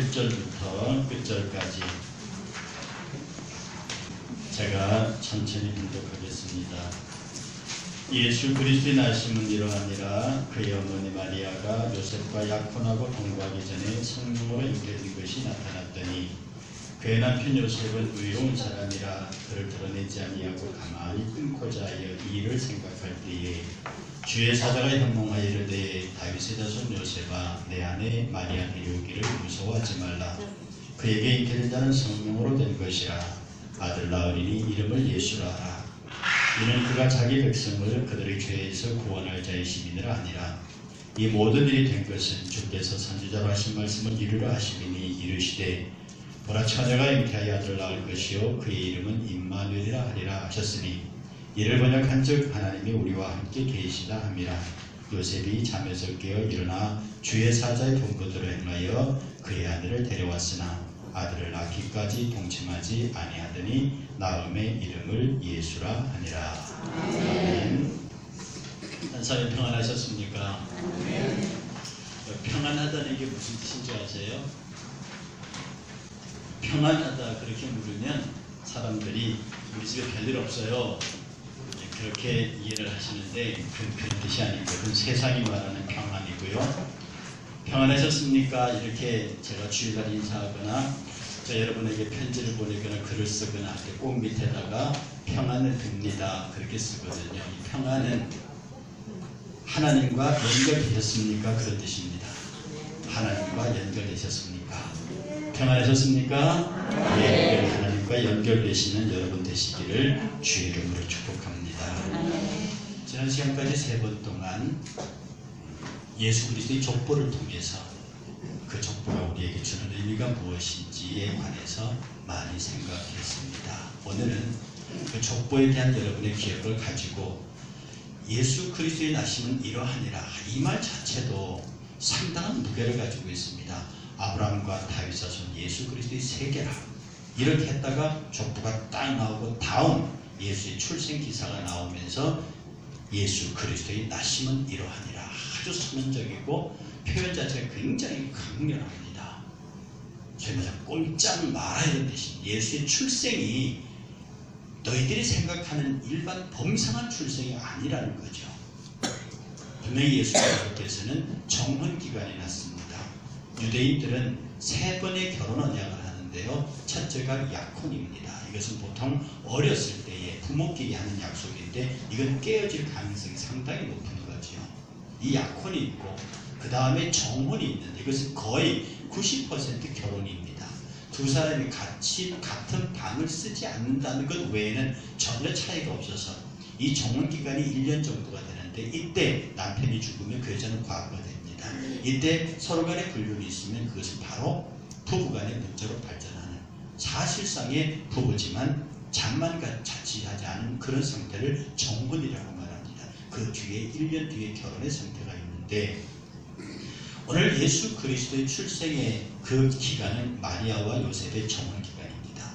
1절부터 끝절까지 제가 천천히 봉독하겠습니다. 예수 그리스도의 나심은 이러하니라. 그의 어머니 마리아가 요셉과 약혼하고 동거하기 전에 성령으로 잉태된 것이 나타났더니 그의 남편 요셉은 의로운 사람이라 그를 드러내지 아니하고 가만히 끊고자 하여 이 일을 생각할 때에 주의 사자가 현몽하여 이르되 다윗의 자손 요셉아 내 아내 마리아 데려오기를 무서워하지 말라. 그에게 잉태된 자는 성령으로 된 것이라. 아들 낳으리니 이름을 예수라 하라. 이는 그가 자기 백성을 그들의 죄에서 구원할 자의 시민이라 하니라. 이 모든 일이 된 것은 주께서 선지자로 하신 말씀을 이루려 하시리니 이르시되 보라 처녀가 잉태하여 아들을 낳을 것이요 그의 이름은 임마누엘이라 하리라 하셨으니 이를 번역한즉 하나님이 우리와 함께 계시다 함이라. 요셉이 잠에서 깨어 일어나 주의 사자의 분부대로 행하여 그의 아들을 데려왔으나 아들을 낳기까지 동침하지 아니하더니 나음의 이름을 예수라 하니라. 아멘. 한사회 평안하셨습니까? 아멘. 평안하다는 게 무슨 뜻인지 아세요? 평안하다 그렇게 물으면 사람들이 우리 집에 별일 없어요 그렇게 이해를 하시는데 그런 뜻이 아니고 그건 세상이 말하는 평안이고요. 평안하셨습니까? 이렇게 제가 주일날 인사하거나 여러분에게 편지를 보내거나 글을 쓰거나 할 때 꼭 밑에다가 평안을 빕니다 그렇게 쓰거든요. 이 평안은 하나님과 연결되셨습니까? 그런 뜻입니다. 하나님과 연결되셨습니까? 평안하셨습니까? 네, 하나님과 연결되시는 여러분 되시기를 주의 이름으로 축복합니다. 지난 시간까지 3번 동안 예수 그리스도의 족보를 통해서 그 족보가 우리에게 주는 의미가 무엇인지에 관해서 많이 생각했습니다. 오늘은 그 족보에 대한 여러분의 기억을 가지고 예수 그리스도의 나심은 이러하니라 이 말 자체도 상당한 무게를 가지고 있습니다. 아브라함과 다윗 자손 예수 그리스도의 세계라 이렇게 했다가 족보가 딱 나오고 다음 예수의 출생 기사가 나오면서 예수 그리스도의 나심은 이러하니라 아주 선언적이고 표현 자체가 굉장히 강렬합니다. 소위 말해서 꼼짝 마라 이런 뜻입니다. 예수의 출생이 너희들이 생각하는 일반 범상한 출생이 아니라는 거죠. 분명히 예수님께서는 정혼기간이 났습니다. 유대인들은 3번의 결혼 언약을 하는데요. 첫째가 약혼입니다. 이것은 보통 어렸을 때에 부모끼리 하는 약속인데 이건 깨어질 가능성이 상당히 높은 거죠. 이 약혼이 있고 그 다음에 정혼이 있는데 이것은 거의 90% 결혼입니다. 두 사람이 같이 같은 방을 쓰지 않는다는 것 외에는 전혀 차이가 없어서 이 정혼기간이 1년 정도가 되는데 이때 남편이 죽으면 그 여자는 과부가 됩니다. 이때 서로 간에 불륜이 있으면 그것은 바로 부부간의 문제로 발전하는 사실상의 부부지만 잠만 자취하지 않은 그런 상태를 정혼이라고 말합니다. 그 뒤에 1년 뒤에 결혼의 상태가 있는데 오늘 예수 그리스도의 출생의 그 기간은 마리아와 요셉의 정혼기간입니다.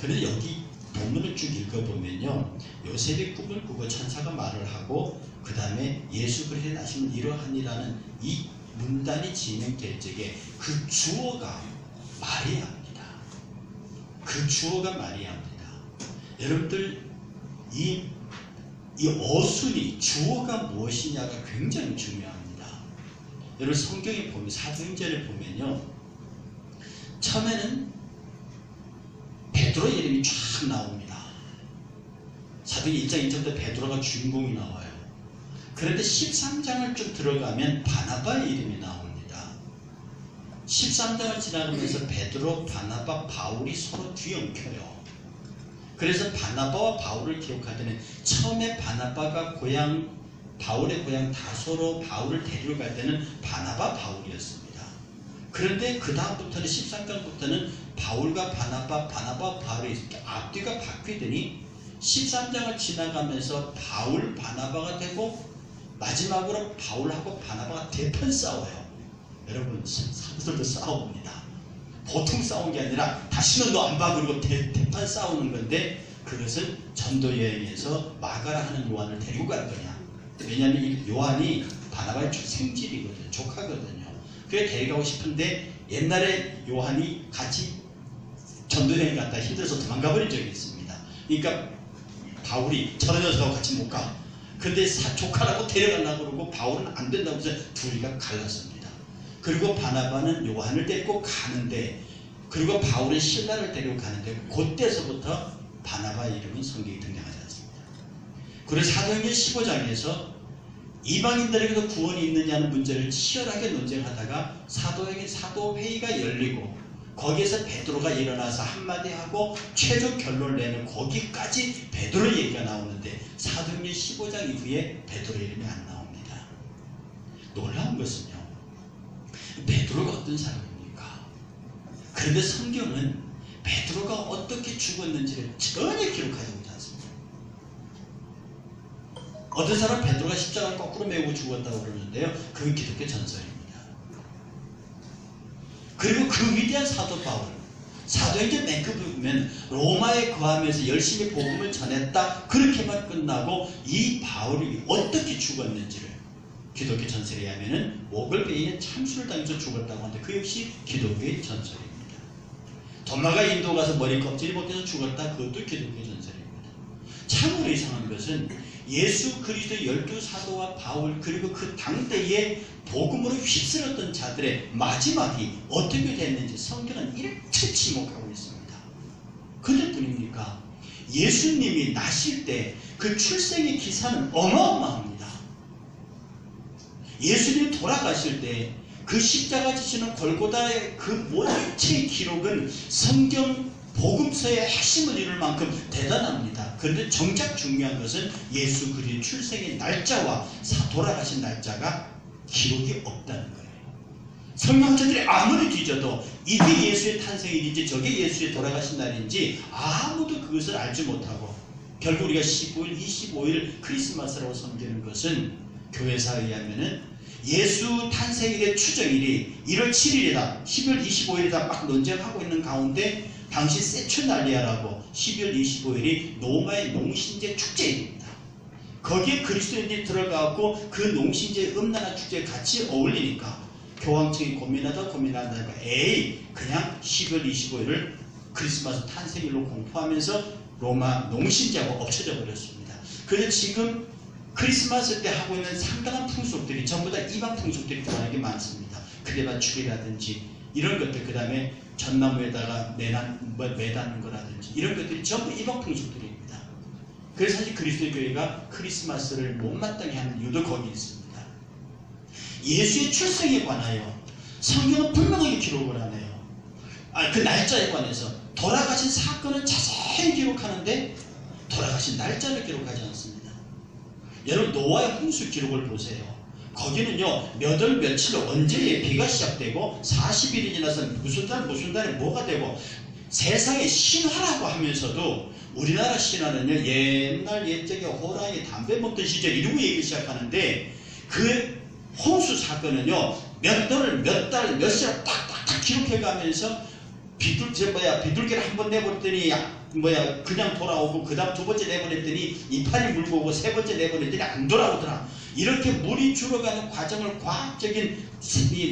그런데 여기 본문을 쭉 읽어보면요. 요셉이 꿈을 꾸고 천사가 말을 하고 그 다음에 예수 그리스도의 나심은 이러하니라는 이 문단이 진행될 적에 그 주어가 마리아입니다. 그 주어가 마리아입니다. 여러분들 이 어순이 주어가 무엇이냐가 굉장히 중요합니다. 여러분 성경에 보면 사도행전에 보면요. 처음에는 베드로 이름이 쫙 나옵니다. 사도행 1장 1절부터 베드로가 주인공이 나와요. 그런데 13장을 쭉 들어가면 바나바의 이름이 나옵니다. 13장을 지나가면서 베드로, 바나바, 바울이 서로 뒤엉켜요. 그래서 바나바와 바울을 기억할 때는 처음에 바나바가 바울의 고향 다소로 바울을 데리러 갈 때는 바나바, 바울이었습니다. 그런데 그 다음부터는 13장부터는 바울과 바나바, 바울이 앞뒤가 바뀌더니 13장을 지나가면서 바울, 바나바가 되고 마지막으로 바울하고 바나바가 대판 싸워요. 여러분 사도들도 싸웁니다. 보통 싸운 게 아니라 다시는 너 안 봐 그리고 대판 싸우는 건데 그것은 전도 여행에서 마가라 하는 요한을 데리고 갈 거냐. 왜냐하면 이 요한이 바나바의 생질이거든요. 조카거든요. 그래 데려가고 싶은데 옛날에 요한이 같이 전도여행 갔다 힘들어서 도망가 버린 적이 있습니다. 그러니까 바울이 저런 녀석하고 같이 못 가. 근데 조카라고 데려가려고 그러고 바울은 안 된다고 해서 둘이가 갈랐습니다. 그리고 바나바는 요한을 데리고 가는데, 그리고 바울은 실라를 데리고 가는데, 그때서부터 바나바 이름은 성경에 등장하지 않습니다. 그리고 사도행전 15장에서 이방인들에게도 구원이 있느냐는 문제를 치열하게 논쟁하다가 사도회의가 열리고 거기에서 베드로가 일어나서 한마디 하고 최종 결론을 내는 거기까지 베드로 얘기가 나오는데 사도행전 15장 이후에 베드로 이름이 안 나옵니다. 놀라운 것은요, 베드로가 어떤 사람입니까? 그런데 성경은 베드로가 어떻게 죽었는지를 전혀 기록하지 못합니다. 어떤 사람 베드로가 십자가를 거꾸로 메고 죽었다고 그러는데요, 그건 기독교 전설입니다. 그리고 그 위대한 사도 바울, 사도행전 맨 끝부분에 보면 로마에 거하면서 열심히 복음을 전했다, 그렇게만 끝나고 이 바울이 어떻게 죽었는지를 기독교 전설에 의하면 목을 베이는 참수를 당해서 죽었다고 하는데 그 역시 기독교의 전설입니다. 도마가 인도 가서 머리 껍질이 벗겨서 죽었다, 그것도 기독교의 전설입니다. 참으로 이상한 것은 예수 그리스도 12사도와 바울, 그리고 그 당대에 복음으로 휩쓸었던 자들의 마지막이 어떻게 됐는지 성경은 일체 지목하고 있습니다. 그럴 뿐입니까? 예수님이 나실 때 그 출생의 기사는 어마어마합니다. 예수님 돌아가실 때 그 십자가 지시는 골고다의 그 모체의 기록은 성경 복음서의 핵심을 이룰 만큼 대단합니다. 그런데 정작 중요한 것은 예수 그리스도의 출생의 날짜와 돌아가신 날짜가 기록이 없다는 거예요. 성경학자들이 아무리 뒤져도 이게 예수의 탄생일인지 저게 예수의 돌아가신 날인지 아무도 그것을 알지 못하고 결국 우리가 15일, 25일 크리스마스라고 섬기는 것은 교회사에 의하면은 예수 탄생일의 추정일이 1월 7일이다, 12월 25일이다 막 논쟁하고 있는 가운데 당시 세추날리아라고 12월 25일이 로마의 농신제 축제입니다. 거기에 그리스도인들이 들어가고 그 농신제 음란한 축제에 같이 어울리니까 교황청이 고민하다가 에이 그냥 12월 25일을 크리스마스 탄생일로 공포하면서 로마 농신제하고 엎쳐져 버렸습니다. 그래서 지금 크리스마스 때 하고 있는 상당한 풍속들이 전부 다 이방 풍속들이 들어가는 게 많습니다. 크레바추리라든지 이런 것들, 그 다음에 전나무에다가 매다는 거라든지 이런 것들이 전부 이방 풍속들입니다. 그래서 사실 그리스도의 교회가 크리스마스를 못마땅히 하는 이유도 거기 있습니다. 예수의 출생에 관하여 성경은 분명하게 기록을 하네요. 그 날짜에 관해서 돌아가신 사건은 자세히 기록하는데 돌아가신 날짜를 기록하지 않습니다. 여러분 노아의 홍수 기록을 보세요. 거기는요 몇 월 며칠 언제에 비가 시작되고 40일이 지나서 무슨 달에 뭐가 되고 세상의 신화라고 하면서도 우리나라 신화는요 옛날 옛적에 호랑이 담배 먹던 시절 이러고 얘기 시작하는데 그 홍수 사건은요 몇 달 몇 시간 딱딱딱 기록해가면서 비둘기를 한 번 내버렸더니 그냥 돌아오고 그 다음 두 번째 내보냈더니 이파리 물고 오고 세 번째 내보냈더니 안 돌아오더라. 이렇게 물이 줄어가는 과정을 과학적인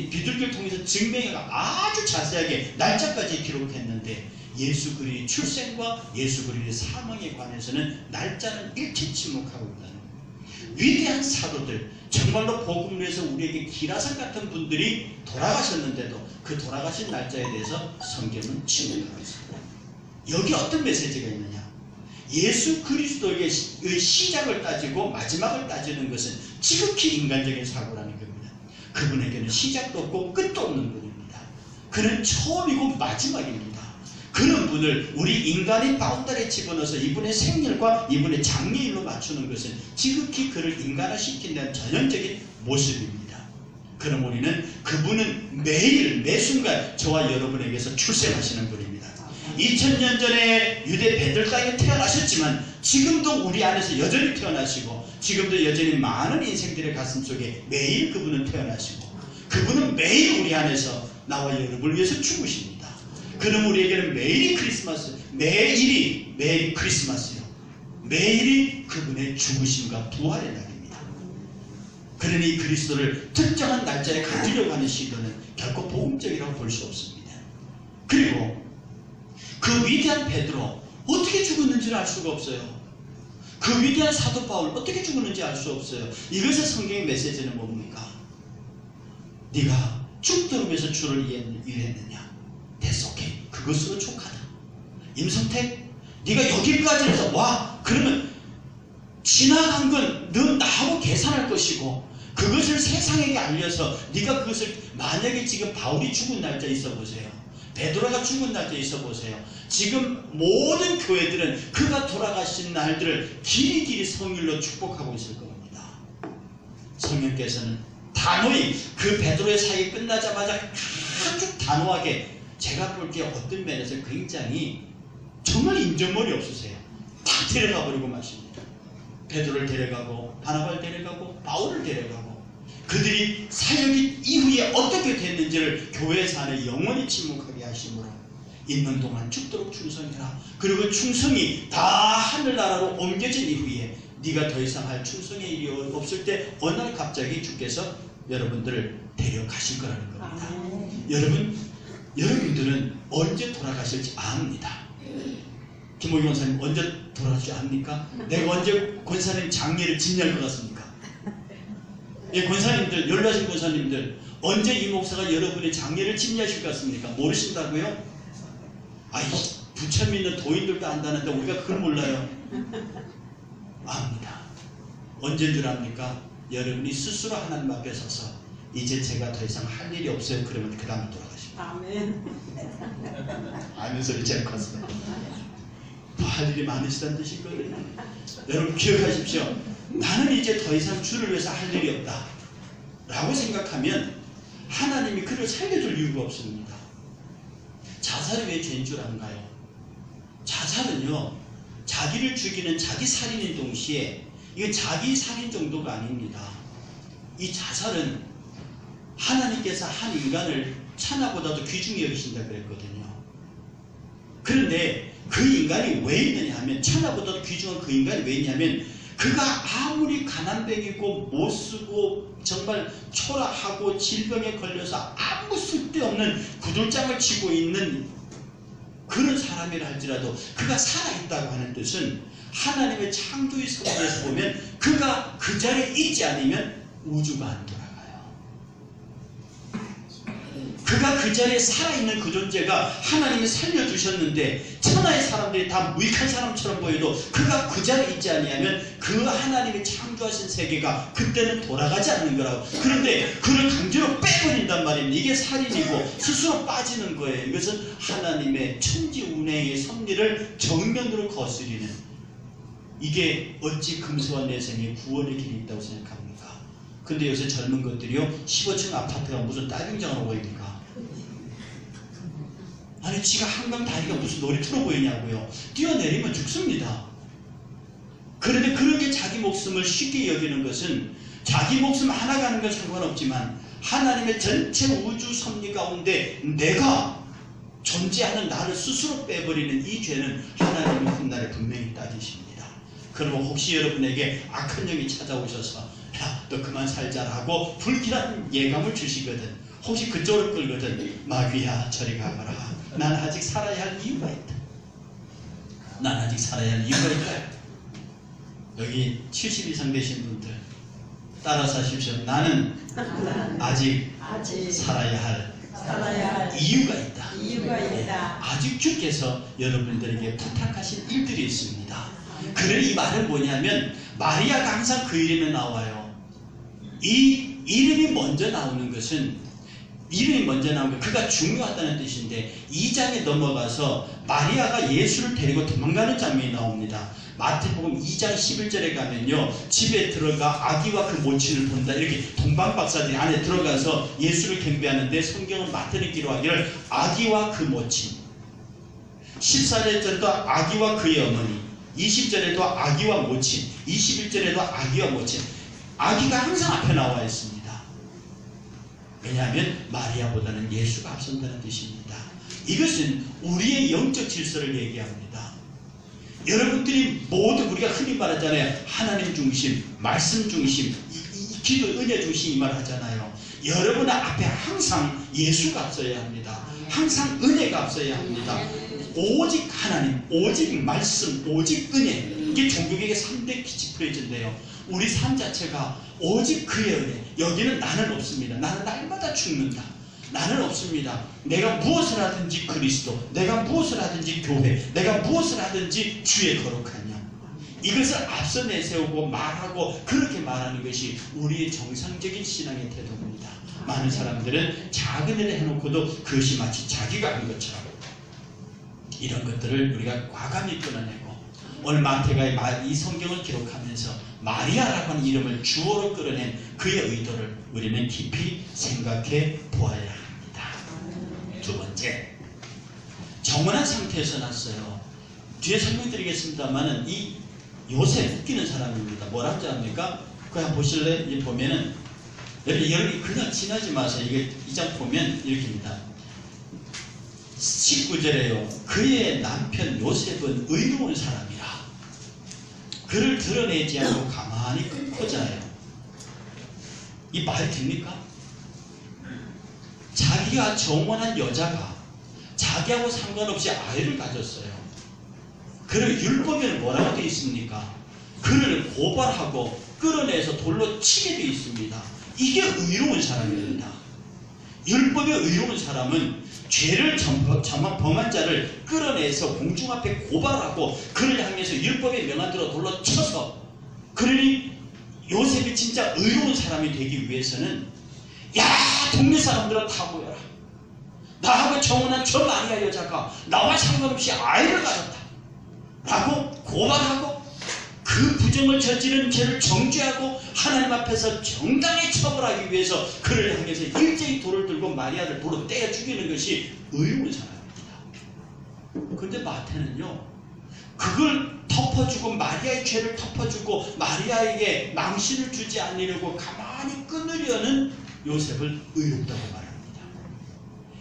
비둘기를 통해서 증명해가 아주 자세하게 날짜까지 기록했는데 예수 그리스도의 출생과 예수 그리스도의 사망에 관해서는 날짜는 일체 침묵하고 있다는 거예요. 위대한 사도들, 정말로 복음을 위해서 우리에게 기라상 같은 분들이 돌아가셨는데도 그 돌아가신 날짜에 대해서 성경은 침묵하고 있습니다. 여기 어떤 메시지가 있느냐? 예수 그리스도의 시작을 따지고 마지막을 따지는 것은 지극히 인간적인 사고라는 겁니다. 그분에게는 시작도 없고 끝도 없는 분입니다. 그는 처음이고 마지막입니다. 그런 분을 우리 인간의 바운다리에 집어넣어서 이분의 생일과 이분의 장례일로 맞추는 것은 지극히 그를 인간화시킨다는 전형적인 모습입니다. 그럼 우리는 그분은 매일 매순간 저와 여러분에게서 출생하시는 분입니다. 2000년 전에 유대 베들 땅에 태어나셨지만 지금도 우리 안에서 여전히 태어나시고 지금도 여전히 많은 인생들의 가슴속에 매일 그분은 태어나시고 그분은 매일 우리 안에서 나와 여러분을 위해서 죽으십니다. 그럼 우리에게는 매일이 크리스마스, 매일 크리스마스요. 매일이 그분의 죽으심과 부활의 날입니다. 그러니 그리스도를 특정한 날짜에 가두려고 하는 시도는 결코 복음적이라고 볼 수 없습니다. 그리고 그 위대한 베드로 어떻게 죽었는지를 알 수가 없어요. 그 위대한 사도 바울 어떻게 죽었는지 알 수 없어요. 이것의 성경의 메시지는 뭡니까? 네가 죽도록 위해서 주를 위했느냐? That's okay. 그것으로 족하다. 임성택, 네가 여기까지 해서 와 그러면 지나간 건 너 나하고 계산할 것이고 그것을 세상에게 알려서 네가 그것을 만약에 지금 바울이 죽은 날짜 있어 보세요. 베드로가 죽은 날짜 있어 보세요. 지금 모든 교회들은 그가 돌아가신 날들을 길이길이 성일로 축복하고 있을 겁니다. 성령께서는 단호히 그 베드로의 사역이 끝나자마자 아주 단호하게 제가 볼게 어떤 면에서 굉장히 정말 인정머리 없으세요. 다 데려가 버리고 마십니다. 베드로를 데려가고 바나바를 데려가고 바울을 데려가고 그들이 사역이 이후에 어떻게 됐는지를 교회에서 안에 영원히 침묵하게 하심으로 있는 동안 죽도록 충성해라. 그리고 충성이 다 하늘나라로 옮겨진 이후에 네가 더 이상 할 충성의 일이 없을 때 어느 날 갑자기 주께서 여러분들을 데려가실 거라는 겁니다. 여러분들은 언제 돌아가실지 압니다. 김호기 권사님 언제 돌아가실지 압니까? 내가 언제 권사님 장례를 진리할 것 같습니까? 예, 권사님들, 연락하신 권사님들 언제 이 목사가 여러분의 장례를 진리하실 것 같습니까? 모르신다고요? 아이, 부처 믿는 도인들도 안다는데 우리가 그걸 몰라요. 압니다. 언제인 줄 압니까? 여러분이 스스로 하나님 앞에 서서 이제 제가 더 이상 할 일이 없어요. 그러면 그 다음에 돌아가십니다. 아멘. 아멘 소리 제일 컸어요. 할 일이 많으시다는 뜻이거든요. 여러분 기억하십시오. 나는 이제 더 이상 주를 위해서 할 일이 없다 라고 생각하면 하나님이 그를 살려줄 이유가 없습니다. 자살이 왜 죄인 줄 안가요? 자살은요 자기를 죽이는 자기 살인인 동시에 이건 자기 살인 정도가 아닙니다. 이 자살은 하나님께서 한 인간을 천하보다도 귀중히 여기신다 그랬거든요. 그런데 그 인간이 왜 있느냐 하면 천하보다도 귀중한 그 인간이 왜 있냐면 그가 아무리 가난뱅이고 못쓰고 정말 초라하고 질병에 걸려서 아무 쓸데없는 구들장을 치고 있는 그런 사람이라 할지라도 그가 살아있다고 하는 뜻은 하나님의 창조의 섭리에서 보면 그가 그 자리에 있지 않으면 우주가 안 돌아가요. 그가 그 자리에 살아있는 그 존재가 하나님이 살려주셨는데 천하의 사람들이 다 무익한 사람처럼 보여도 그가 그 자리에 있지 않으면 그 하나님이 창조하신 세계가 그때는 돌아가지 않는 거라고. 그런데 그를 강제로 빼버린단 말입니다. 이게 살인이고 스스로 빠지는 거예요. 이것은 하나님의 천지운행의 섭리를 정면으로 거스리는, 이게 어찌 금수와 내생의 구원의 길이 있다고 생각합니까? 근데 요새 젊은 것들이요 15층 아파트가 무슨 딸빙장으로 보입니까? 아니 지가 한강 다리가 무슨 놀이터로 보이냐고요. 뛰어내리면 죽습니다. 그런데 그렇게 자기 목숨을 쉽게 여기는 것은 자기 목숨 하나 가는 건 상관없지만 하나님의 전체 우주 섭리 가운데 내가 존재하는 나를 스스로 빼버리는 이 죄는 하나님의 훗날에 분명히 따지십니다. 그러면 혹시 여러분에게 악한 영이 찾아오셔서 야, 너 그만 살자라고 불길한 예감을 주시거든, 혹시 그쪽으로 끌거든, 마귀야 저리 가거라. 난 아직 살아야 할 이유가 있다. 난 아직 살아야 할 이유가 있다. 여기 70 이상 되신 분들 따라서 하십시오. 나는 아직 살아야 할 이유가 있다. 아직 주께서 여러분들에게 부탁하신 일들이 있습니다. 그래 이 말은 뭐냐면 마리아가 항상 그 이름에 나와요. 이 이름이 먼저 나오는 것은 그가 중요하다는 뜻인데 2장에 넘어가서 마리아가 예수를 데리고 도망가는 장면이 나옵니다. 마태복음 2장 11절에 가면요 집에 들어가 아기와 그 모친을 본다, 이렇게 동방박사들이 안에 들어가서 예수를 경배하는데 성경은 마태는 기록하기를 아기와 그 모친, 14절에도 아기와 그의 어머니, 20절에도 아기와 모친, 21절에도 아기와 모친, 아기가 항상 앞에 나와 있습니다. 왜냐하면 마리아보다는 예수가 앞선다는 뜻입니다. 이것은 우리의 영적 질서를 얘기합니다. 여러분들이 모두 우리가 흔히 말하잖아요. 하나님 중심, 말씀 중심, 기도 은혜 주시 이 말 하잖아요. 여러분 앞에 항상 예수가 앞서야 합니다. 항상 은혜가 앞서야 합니다. 오직 하나님, 오직 말씀, 오직 은혜. 이게 종교개혁의 3대 키치프레이즈인데요. 우리 삶 자체가 오직 그의 은혜. 여기는 나는 없습니다. 나는 날마다 죽는다. 나는 없습니다. 내가 무엇을 하든지 그리스도, 내가 무엇을 하든지 교회, 내가 무엇을 하든지 주의 거룩한 영. 이것을 앞서 내세우고 말하고 그렇게 말하는 것이 우리의 정상적인 신앙의 태도입니다. 많은 사람들은 작은 일을 해놓고도 그것이 마치 자기가 한 것처럼 이런 것들을 우리가 과감히 끊어내고, 오늘 마태가 이 성경을 기록하면서 마리아라고 하는 이름을 주어로 끌어낸 그의 의도를 우리는 깊이 생각해 보아야 합니다. 두 번째, 정원한 상태에서 났어요. 뒤에 설명드리겠습니다만은 이 요셉 웃기는 사람입니다. 뭐라고 합니까? 그거 한번 보실래요? 이 보면은 여러분 그냥 지나지 마세요. 이게 이 장 보면 이렇게입니다. 19절에요. 그의 남편 요셉은 의로운 사람이라 그를 드러내지 않고 가만히 끊고 자요. 이 말이 됩니까? 자기가 정원한 여자가 자기하고 상관없이 아이를 가졌어요. 그를 율법에는 뭐라고 되어 있습니까? 그를 고발하고 끌어내서 돌로 치게 되어 있습니다. 이게 의로운 사람입니다. 율법의 의로운 사람은 죄를 범한 자를 끌어내서 공중 앞에 고발하고 그를 향해서 율법의 명한대로 돌로 쳐서, 그러니 요셉이 진짜 의로운 사람이 되기 위해서는 야 동네 사람들은 다 모여라. 나하고 정혼한 저 마리아 여자가 나와 상관없이 아이를 가졌다 라고 고발하고 그 부정을 저지른 죄를 정죄하고 하나님 앞에서 정당히 처벌하기 위해서 그를 향해서 일제히 돌을 들고 마리아를 돌로 떼어 죽이는 것이 의로운 사람입니다. 그런데 마태는요, 그걸 덮어주고 마리아의 죄를 덮어주고 마리아에게 망신을 주지 않으려고 가만히 끊으려는 요셉을 의롭다고 말합니다.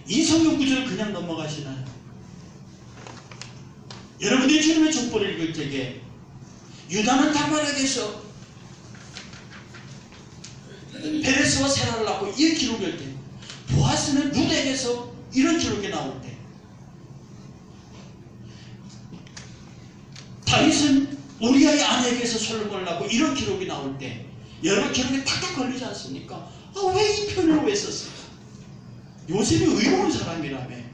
이 성경 구절을 그냥 넘어가시나요? 여러분이 주님의 족보를 읽을 때에 유다는 다말에게서 베레스와 세라를 낳고 이 기록이 올 때, 보아스는 룻에게서 이런 기록이 나올 때, 다윗은 우리아의 아내에게서 솔로몬을 낳고 이런 기록이 나올 때, 여러분 기록에 탁탁 걸리지 않습니까? 왜 이 표현을 왜 썼을까? 요셉이 의로운 사람이라며.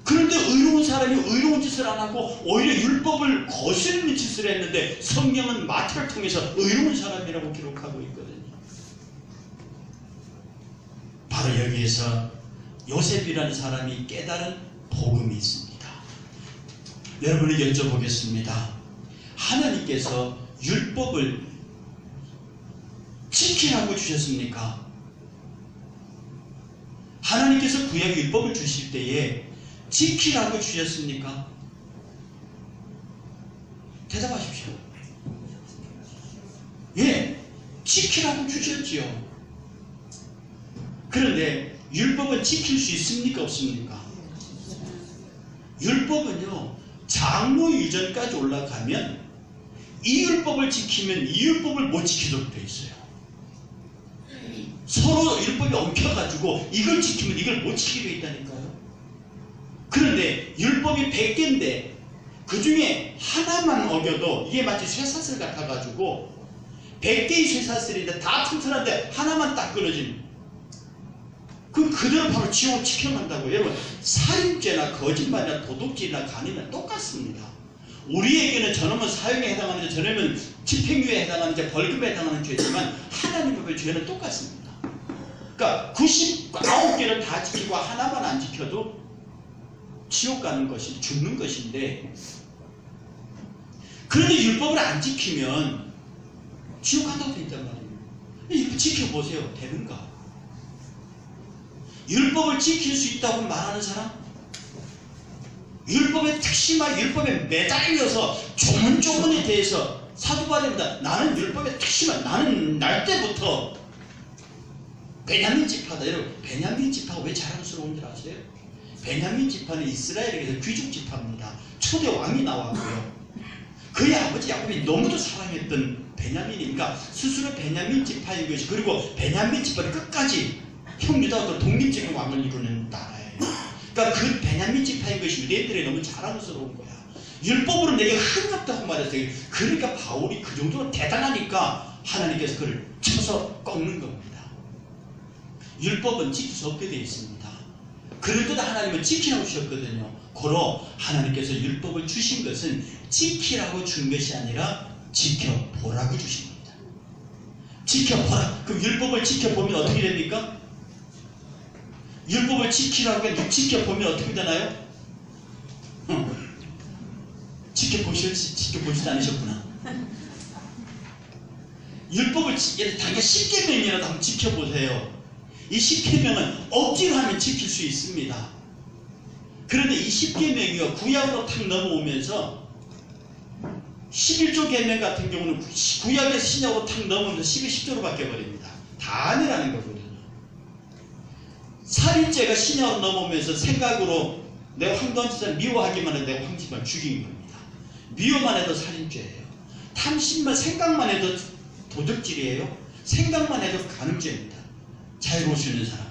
그런데 의로운 사람이 의로운 짓을 안 하고 오히려 율법을 거스르는 짓을 했는데 성경은 마태를 통해서 의로운 사람이라고 기록하고 있거든요. 바로 여기에서 요셉이라는 사람이 깨달은 복음이 있습니다. 여러분을 여쭤보겠습니다. 하나님께서 율법을 지키라고 주셨습니까? 하나님께서 구약 율법을 주실 때에 지키라고 주셨습니까? 대답하십시오. 예, 지키라고 주셨지요. 그런데 율법은 지킬 수 있습니까? 없습니까? 율법은요, 장로 이전까지 올라가면 이 율법을 지키면 이 율법을 못 지키도록 되어 있어요. 서로 율법이 엉켜가지고 이걸 지키면 이걸 못 지키게 되어 있다니까요. 그런데 율법이 100개인데 그 중에 하나만 어겨도 이게 마치 쇠사슬 같아가지고 100개의 쇠사슬인데 다 튼튼한데 하나만 딱 끊어지면 그럼 그대로 바로 지옥을 지켜간다고요. 여러분, 살인죄나 거짓말이나 도둑질이나 간이나 똑같습니다. 우리에게는 저놈은 사형에 해당하는 죄, 저놈은 집행유예에 해당하는 죄, 벌금에 해당하는 죄지만 하나님의 죄는 똑같습니다. 그러니까 99개를 다 지키고 하나만 안 지켜도 지옥 가는 것이 죽는 것인데, 그런데 율법을 안 지키면 지옥 간다고 되어 있단 말이에요. 지켜보세요. 되는가? 율법을 지킬 수 있다고 말하는 사람? 율법의 특심과 율법에 매달려서 조문조문에 대해서 사도바울입니다. 나는 율법의 특심과 나는 날 때부터 베냐민 지파다. 여러분, 베냐민 지파가 왜 자랑스러운 줄 아세요? 베냐민 지파는 이스라엘에게서 귀족 지파입니다. 초대 왕이 나왔고요. 그의 아버지 야곱이 너무도 사랑했던 베냐민이니까 스스로 베냐민 지파인 것이, 그리고 베냐민 지파를 끝까지 형 유다와 독립적인 왕을 이루는 나라예요. 그러니까 그 베냐민 지파인 것이 유대인들이 너무 자랑스러운 거야. 율법으로 내게 흥없다고 말했어요. 그러니까 바울이 그 정도로 대단하니까 하나님께서 그를 쳐서 꺾는 겁니다. 율법은 지킬 수 없게 되어 있습니다. 그런데도 하나님은 지키라고 주셨거든요. 고로 하나님께서 율법을 주신 것은 지키라고 준 것이 아니라 지켜보라고 주신 겁니다. 지켜보라. 그럼 율법을 지켜보면 어떻게 됩니까? 율법을 지키라고 해서 지켜보면 어떻게 되나요? 지켜보시지 않으셨구나. 율법을 당연히 10계명이라도 한번 지켜보세요. 이 10계명은 억지로 하면 지킬 수 있습니다. 그런데 이 10계명이요, 구약으로 탁 넘어오면서 11조 계명 같은 경우는 구약에서 신약으로 탁 넘어오면서 12, 10조로 바뀌어버립니다. 다 아니라는 거거든요. 살인죄가 신약으로 넘어오면서 생각으로 내 황도한짓을 미워하기만 해도 내가 황집을 죽인 겁니다. 미워만 해도 살인죄예요. 탐심만 생각만 해도 도둑질이에요. 생각만 해도 간음죄입니다. 자유로울 수 있는 사람.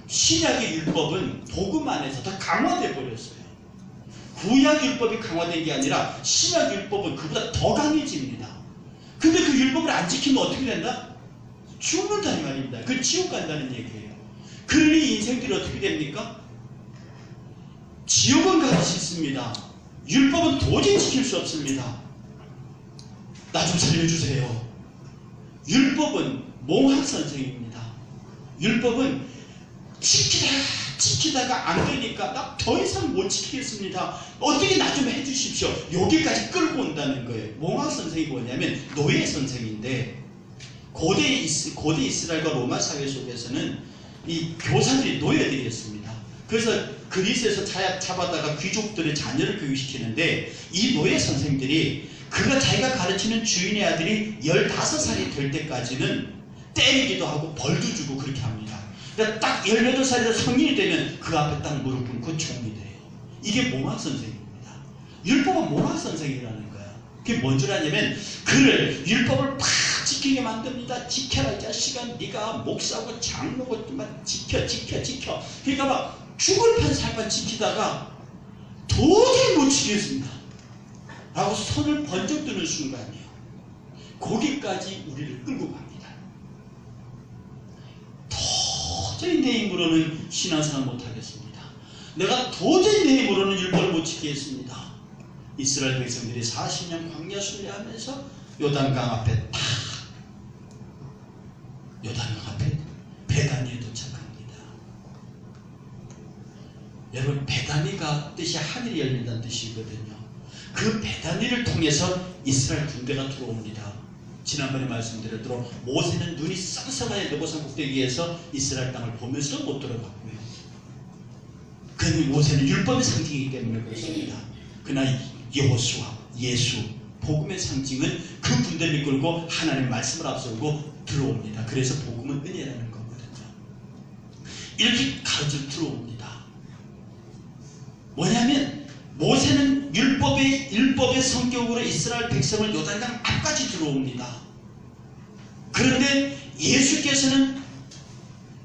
신약의 율법은 복음 안에서 더 강화되어 버렸어요. 구약 율법이 강화된 게 아니라 신약 율법은 그보다 더 강해집니다. 근데 그 율법을 안 지키면 어떻게 된다? 죽는다는 말입니다. 그 지옥 간다는 얘기예요. 그러니 인생들이 어떻게 됩니까? 지옥은 가기 싫습니다. 율법은 도저히 지킬 수 없습니다. 나 좀 살려주세요. 율법은 몽학 선생입니다. 율법은 지키다가 안 되니까 나 더 이상 못 지키겠습니다. 어떻게 나 좀 해주십시오. 여기까지 끌고 온다는 거예요. 몽학 선생이 뭐냐면 노예 선생인데, 고대 이스라엘과 로마 사회 속에서는 이 교사들이 노예들이었습니다. 그래서 그리스에서 잡아다가 귀족들의 자녀를 교육시키는데, 이 노예 선생들이 자기가 가르치는 주인의 아들이 15살이 될 때까지는 때리기도 하고 벌도 주고 그렇게 합니다. 그러니까 딱 18살에서 성인이 되면 그 앞에 딱 무릎 꿇고 총이 돼요. 이게 몽학 선생입니다. 율법은 몽학 선생이라는 거야. 그게 뭔 줄 아냐면 그를 율법을 팍 지키게 만듭니다. 지켜라 이 자식아, 네가 목사고 장로고 지켜. 그러니까 막 죽을 판 살판 지키다가 도저히 못 지켰습니다 라고 손을 번쩍 드는 순간이에요. 거기까지 우리를 끌고 갑니다. 도저히 내 힘으로는 신앙생활 못하겠습니다. 내가 도저히 내 힘으로는 율법을 못 지키겠습니다. 이스라엘 백성들이 40년 광야 순례하면서 요단강 앞에 베다니에 도착합니다. 여러분, 베다니가 뜻이 하늘이 열린다는 뜻이거든요. 그 베다니를 통해서 이스라엘 군대가 들어옵니다. 지난번에 말씀드렸대로 모세는 눈이 쌍쌍하게 느보산 꼭대기에서 이스라엘 땅을 보면서 못 들어갔고요. 그는 모세는 율법의 상징이기 때문에 그렇습니다. 그러나 여호수아, 예수, 복음의 상징은 그 군대를 이끌고 하나님의 말씀을 앞세우고 들어옵니다. 그래서 복음은 은혜라는 거거든요. 이렇게 가르쳐 들어옵니다. 뭐냐면 모세는 율법의 성격으로 이스라엘 백성을 요단강 앞까지 들어옵니다. 그런데 예수께서는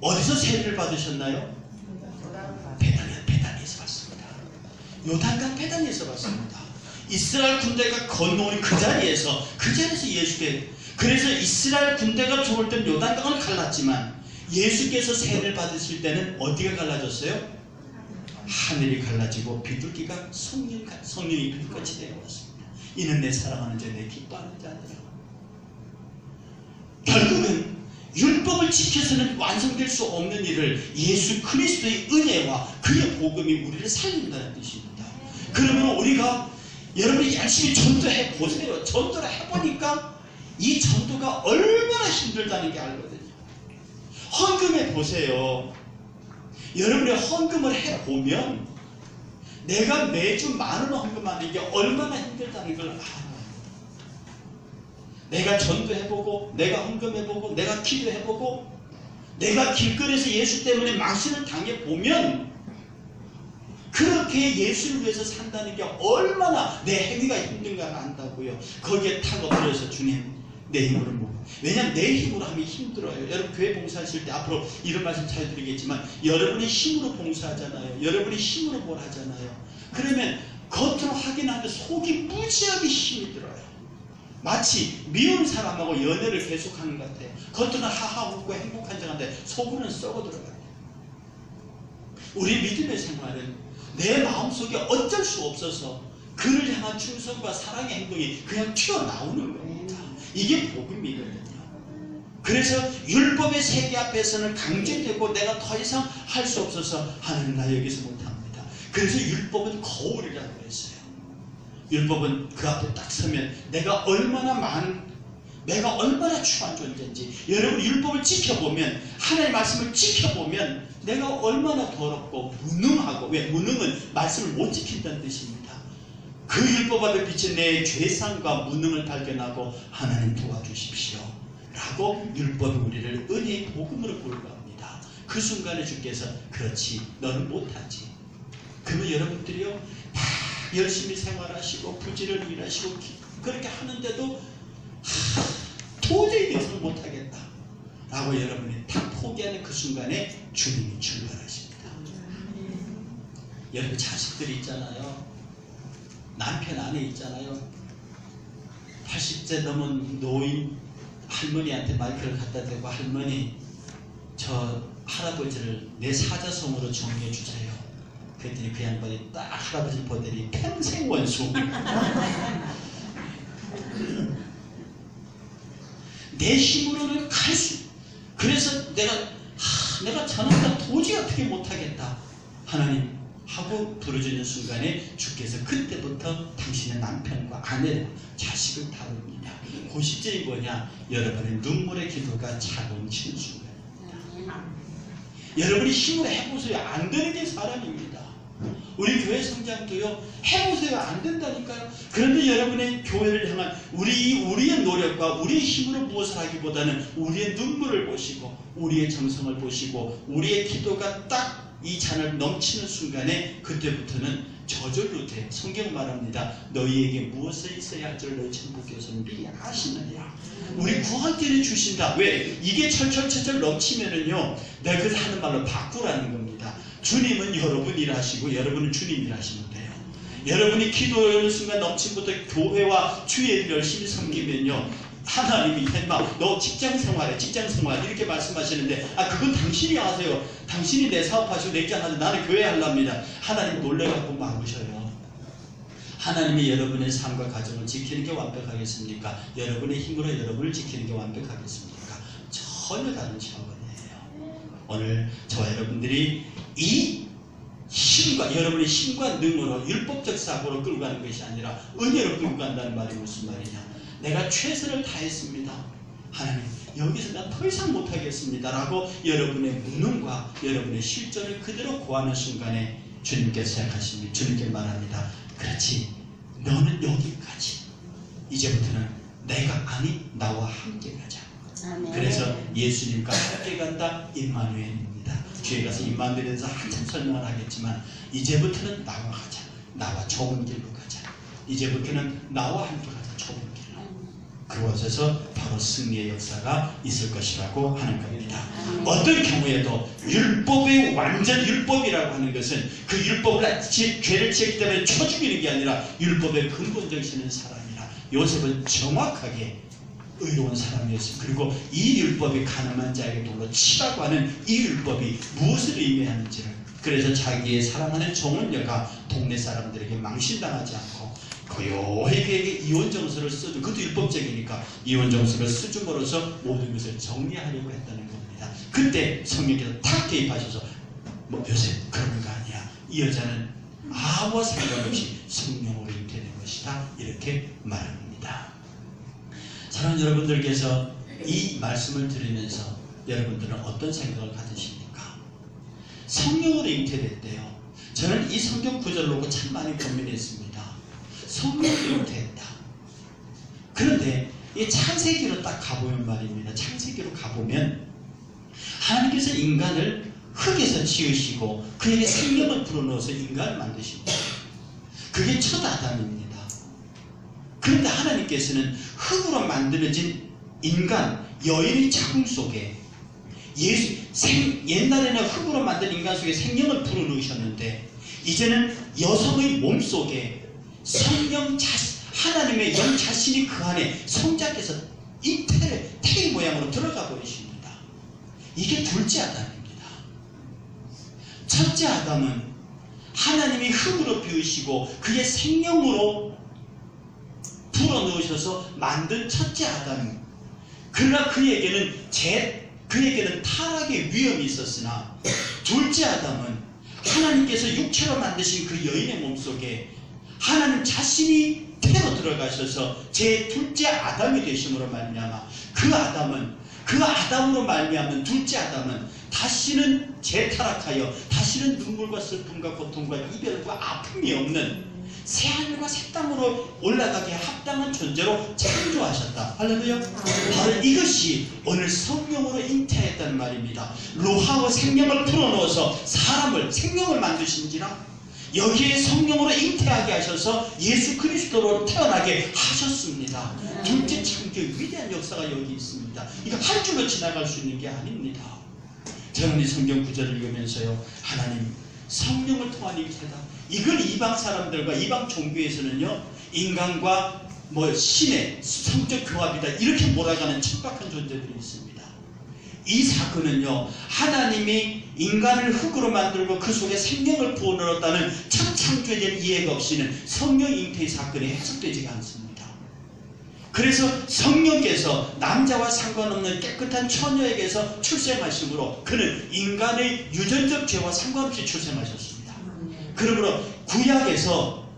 어디서 세례를 받으셨나요? 베다니에서 받습니다. 요단강 베다니에서 받습니다. 이스라엘 군대가 건너오는 그 자리에서 예수께, 그래서 이스라엘 군대가 들어올 때는 요단강을 갈랐지만 예수께서 세례를 받으실 때는 어디가 갈라졌어요? 하늘이 갈라지고 비둘기가 성령이 비둘기같이 내려왔습니다. 이는 내 사랑하는 자, 내 기뻐하는 자니라. 결국은 율법을 지켜서는 완성될 수 없는 일을 예수 그리스도의 은혜와 그의 복음이 우리를 살린다는 뜻입니다. 그러면 우리가 여러분이 열심히 전도해 보세요. 전도를 해보니까 이 전도가 얼마나 힘들다는 게 알거든요. 헌금해 보세요. 여러분이 헌금을 해보면 내가 매주 10,000원 헌금하는 게 얼마나 힘들다는 걸 알아요. 내가 전도해보고, 내가 헌금해보고, 내가 기도해보고, 내가 길거리에서 예수 때문에 망신을 당해보면 그 그렇게 예수를 위해서 산다는 게 얼마나 내 행위가 힘든가 안다고요. 거기에 타고 들어서 주님 내 힘으로 못. 왜냐하면 내 힘으로 하면 힘들어요. 여러분 교회 봉사하실 때 앞으로 이런 말씀 잘 드리겠지만 여러분의 힘으로 봉사하잖아요. 여러분의 힘으로 뭘 하잖아요. 그러면 겉으로 하긴 하는데 속이 무지하게 힘이 들어요. 마치 미운 사람하고 연애를 계속하는 것 같아요. 겉으로는 하하 웃고 행복한 척한데 속으로는 썩어 들어가요. 우리 믿음의 생활은 내 마음속에 어쩔 수 없어서 그를 향한 충성과 사랑의 행동이 그냥 튀어나오는 겁니다. 이게 복음이거든요. 그래서 율법의 세계 앞에서는 강제되고 내가 더 이상 할 수 없어서 하나님 나 여기서 못합니다. 그래서 율법은 거울이라고 했어요. 율법은 그 앞에 딱 서면 내가 얼마나 추한 존재인지, 여러분 율법을 지켜보면, 하나님의 말씀을 지켜보면 내가 얼마나 더럽고 무능하고, 왜 무능은 말씀을 못 지킨다는 뜻입니다. 그 율법 앞에 비친 내 죄상과 무능을 발견하고 하나님 도와주십시오 라고 율법이 우리를 은혜의 복음으로 불러갑니다. 그 순간에 주께서 그렇지 너는 못하지. 그러면 여러분들이요 다 열심히 생활하시고 부지런히 일하시고 그렇게 하는데도 도저히 내 손을 못하겠다 라고 여러분이 다 포기하는 그 순간에 주님이 출발하십니다. 여러분 자식들이 있잖아요. 남편 아내 있잖아요. 80세 넘은 노인 할머니한테 마이크를 갖다 대고 할머니 저 할아버지를 내 사자성으로 정리해 주세요. 그랬더니 그 양반이 딱 할아버지 보더니 평생 원수. 내 힘으로는 갈 수. 그래서 내가 저놈과 도저히 어떻게 못하겠다. 하나님 하고 부르짖는 순간에 주께서 그때부터 당신의 남편과 아내를 자식을 다룹니다. 그 시점이 뭐냐? 여러분의 눈물의 기도가 차범치는 순간입니다. 여러분이 힘으로 해보세요. 안 되는 게 사람입니다. 우리 교회 성장도요 해보세요. 안 된다니까요. 그런데 여러분의 교회를 향한 우리의 노력과 우리의 힘으로 무엇을 하기보다는 우리의 눈물을 보시고 우리의 정성을 보시고 우리의 기도가 딱 이 잔을 넘치는 순간에 그때부터는 저절로 돼. 성경 말합니다. 너희에게 무엇을 있어야 할 줄 너희 천부께서는 미리 아시느냐. 우리 구할 때는 주신다. 왜? 이게 철철철철 넘치면은요 내가 그래서 하는 말로 바꾸라는 겁니다. 주님은 여러분 일하시고 여러분은 주님 일하시면 돼요. 여러분이 기도하는 순간 넘침부터 교회와 주의 열심히 섬기면요 하나님이 너 직장생활해 직장생활 이렇게 말씀하시는데 그건 당신이 하세요. 당신이 내 사업하시고 내게 하는데 나는 교회 하랍니다. 하나님 놀래갖고 막으셔요. 하나님이 여러분의 삶과 가정을 지키는 게 완벽하겠습니까? 여러분의 힘으로 여러분을 지키는 게 완벽하겠습니까? 전혀 다른 차원이에요. 오늘 저와 여러분들이 이 힘과 여러분의 힘과 능으로 율법적 사고로 끌고 가는 것이 아니라 은혜로 끌고 간다는 말이 무슨 말이냐? 내가 최선을 다했습니다. 하나님 여기서 나 더 이상 못하겠습니다 라고 여러분의 무능과 여러분의 실존을 그대로 고하는 순간에 주님께서 생각하십니다. 주님께 말합니다. 그렇지 너는 여기까지. 이제부터는 내가 아니 나와 함께 가자. 아멘. 그래서 예수님과 함께 간다 임마누엘입니다. 뒤에 가서 임마누엘에 대해서 한참 설명을 하겠지만 이제부터는 나와 가자. 나와 좋은 길로 가자. 이제부터는 나와 함께 가자. 좋은 길로. 그곳에서 바로 승리의 역사가 있을 것이라고 하는 겁니다. 어떤 경우에도 율법의 완전 율법이라고 하는 것은 그 율법을 죄를 지었기 때문에 쳐 죽이는 게 아니라 율법의 근본 정신은 사람이라. 요셉은 정확하게 의로운 사람이었습니다. 그리고 이 율법이 가늠한 자에게 돌로 치라고 하는 이 율법이 무엇을 의미하는지를, 그래서 자기의 사랑하는 종은녀가 동네 사람들에게 망신당하지 않고 고요히 그에게 이혼정서를 써주, 그것도 율법적이니까 이혼정서를 써줌으로써 모든 것을 정리하려고 했다는 겁니다. 그때 성령께서 탁 개입하셔서 요셉 그런 거 아니야. 이 여자는 아무 상관없이 성령으로 잉태된 것이다. 이렇게 말합니다. 사랑하는 여러분들께서 이 말씀을 들으면서 여러분들은 어떤 생각을 가지십니까? 성령으로 잉태됐대요. 저는 이 성경 구절을 보고 참 많이 고민했습니다. 성령으로 잉태했다. 그런데 이 창세기로 딱 가보면 말입니다. 창세기로 가보면 하나님께서 인간을 흙에서 지으시고 그에게 생명을 불어넣어서 인간을 만드십니다. 그게 첫 아담입니다. 그런데 하나님께서는 흙으로 만들어진 인간, 여인의 자궁 속에 옛날에는 흙으로 만든 인간 속에 생명을 불어넣으셨는데 이제는 여성의 몸 속에 하나님의 영 자신이 그 안에 성자께서 태의 모양으로 들어가 버리십니다. 이게 둘째 아담입니다. 첫째 아담은 하나님이 흙으로 비우시고 그의 생명으로 불어넣으셔서 만든 첫째 아담입니다. 그러나 그에게는 타락의 위험이 있었으나 둘째 아담은 하나님께서 육체로 만드신 그 여인의 몸속에 하나님 자신이 태로 들어가셔서 제 둘째 아담이 되심으로 말미암아 그 아담으로 말미암은 둘째 아담은 다시는 재타락하여 다시는 눈물과 슬픔과 고통과 이별과 아픔이 없는 새하늘과 새 땅으로 올라가기에 합당한 존재로 창조하셨다. 할렐루야. 바로 이것이 오늘 성령으로 잉태했다는 말입니다. 로하의 생명을 풀어넣어서 생명을 만드신지라 여기에 성령으로 잉태하게 하셔서 예수 그리스도로 태어나게 하셨습니다. 둘째 창조의 위대한 역사가 여기 있습니다. 이거 한 줄로 지나갈 수 있는 게 아닙니다. 저는 이 성경 구절을 읽으면서요, 하나님 성령을 통한 잉태다. 이걸 이방 사람들과 이방 종교에서는요, 인간과 신의 성적 교합이다 이렇게 몰아가는 천박한 존재들이 있습니다. 이 사건은요, 하나님이 인간을 흙으로 만들고 그 속에 생명을 부어넣었다는 첫 창조에 대한 이해가 없이는 성령 잉태의 사건이 해석되지가 않습니다. 그래서 성령께서 남자와 상관없는 깨끗한 처녀에게서 출생하심으로 그는 인간의 유전적 죄와 상관없이 출생하셨습니다. 그러므로 구약에서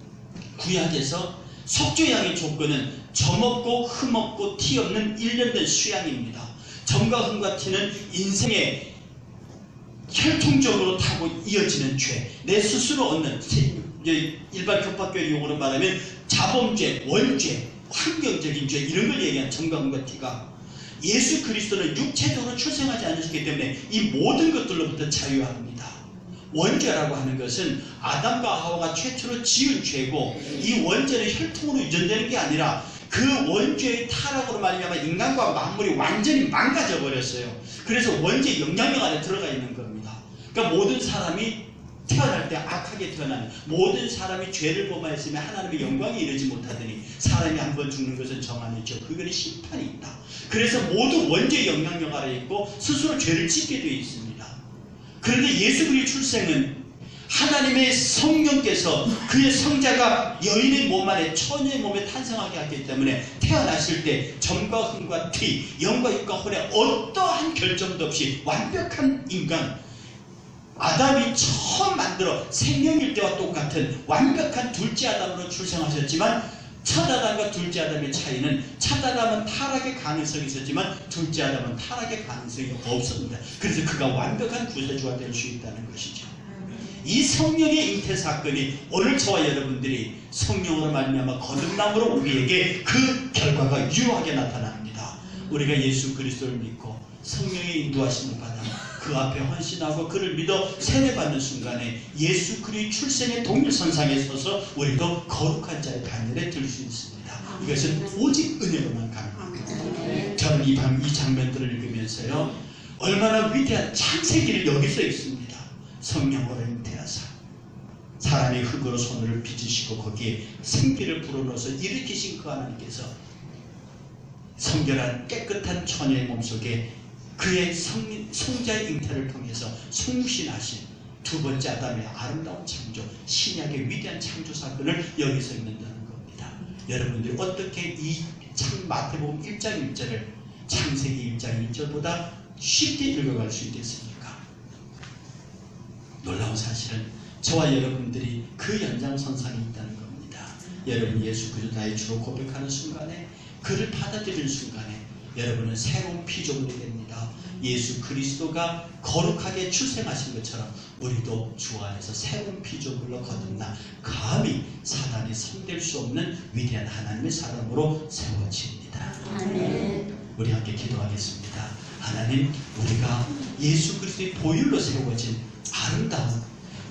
속죄양의 조건은 점 없고 흠 없고 티 없는 일련된 수양입니다. 점과 흠과 티는 인생의 혈통적으로 타고 이어지는 죄, 내 스스로 얻는 일반 교파교의 용어로 말하면 자범죄, 원죄, 환경적인 죄 이런 걸 얘기한 점과 흠과 티가 예수 그리스도는 육체적으로 출생하지 않으셨기 때문에 이 모든 것들로부터 자유합니다. 원죄라고 하는 것은 아담과 하와가 최초로 지은 죄고 이 원죄는 혈통으로 유전되는 게 아니라 그 원죄의 타락으로 말미암아 인간과 만물이 완전히 망가져 버렸어요. 그래서 원죄 영향력 안에 들어가 있는 겁니다. 그러니까 모든 사람이 태어날 때 악하게 태어나는 모든 사람이 죄를 범하였으면 하나님의 영광에 이르지 못하더니 사람이 한 번 죽는 것은 정함이죠. 그거는 심판이 있다. 그래서 모두 원죄의 영향력 아래 있고 스스로 죄를 짓게 되어 있습니다. 그런데 예수 그리스도의 출생은 하나님의 성령께서 그의 성자가 여인의 몸 안에 처녀의 몸에 탄생하게 하기 때문에 태어나실 때 점과 흠과 티, 영과 육과 혼의 어떠한 결점도 없이 완벽한 인간 아담이 처음 만들어 생명일 때와 똑같은 완벽한 둘째 아담으로 출생하셨지만 첫 아담과 둘째 아담의 차이는 첫 아담은 타락의 가능성이 있었지만 둘째 아담은 타락의 가능성이 없습니다. 그래서 그가 완벽한 구세주가 될 수 있다는 것이죠. 이 성령의 잉태 사건이 오늘 저와 여러분들이 성령으로 말미암아 거듭남으로 우리에게 그 결과가 유효하게 나타납니다. 우리가 예수 그리스도를 믿고 성령의 인도하심을 받아 그 앞에 헌신하고 그를 믿어 세례받는 순간에 예수 그리스도의 출생의 동일선상에 서서 우리도 거룩한 자의 반열에 들 수 있습니다. 이것은 오직 은혜로만 가능합니다. 저는 이 장면들을 읽으면서요, 얼마나 위대한 창세기를 여기서 있습니다. 성령으로 잉태하사 사람의 흙으로 손을 빚으시고 거기에 생기를 불어넣어서 일으키신 그 하나님께서 성결한 깨끗한 처녀의 몸속에 그의 성자의 잉태를 통해서 송신하신 두 번째 아담의 아름다운 창조, 신약의 위대한 창조 사건을 여기서 읽는다는 겁니다. 여러분들이 어떻게 이 마태복음 1장 1절을 창세기 1장 1절보다 쉽게 읽어갈 수 있겠습니까? 놀라운 사실은 저와 여러분들이 그 연장선상에 있다는 겁니다. 여러분 예수 그리스도 나의 주로 고백하는 순간에 그를 받아들이는 순간에 여러분은 새로운 피조물이 됩니다. 예수 그리스도가 거룩하게 출생하신 것처럼 우리도 주 안에서 새로운 피조물로 거듭나 감히 사단이 손댈 수 없는 위대한 하나님의 사람으로 세워집니다. 아멘. 우리 함께 기도하겠습니다. 하나님, 우리가 예수 그리스도의 보혈로 세워진 아름다운,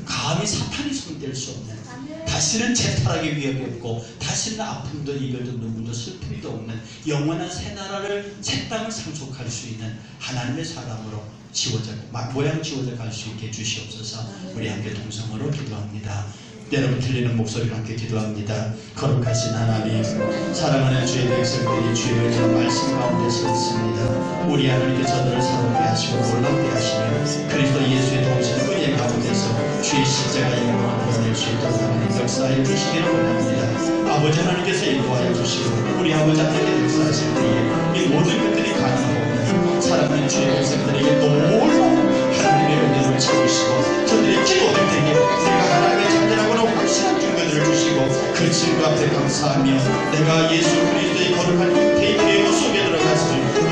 감히 사탄이 손댈 수 없는, 다시는 재탈하기 위협이 없고 다시는 아픔도 이별도 눈물도 슬픔도 없는 영원한 새 나라를, 새 땅을 상속할 수 있는 하나님의 사람으로 모양 지워져 갈 수 있게 해주시옵소서. 우리 함께 동성으로 기도합니다. 여러분 들리는 목소리로 함께 기도합니다. 거룩하신 하나님, 사랑하는 주의 백성들이 주의 은혜의 말씀 가운데 서 있습니다. 우리 하나님께 저들을 사랑하게 하시고 놀랍게 하시며 그리스도 예수의 동신 은혜 가운데서 주의 십자가의 영광을 드러낼 수 있도록 하나님 역사해 주시기를 원합니다. 아버지 하나님께서 인도하여 주시고 우리 아버지 하나님께 역사하실 때에 이 모든 것들이 가능하고 사랑하는 주의 백성들에게 놀라운 하나님의 은혜를 채우시고 저들의 기도할 때에 내가 하나님의 자녀라고 확신한 증거들을 주시고 그 증거 앞에 감사하며 내가 예수 그리스도의 거룩한 대의 계보 속에 들어가서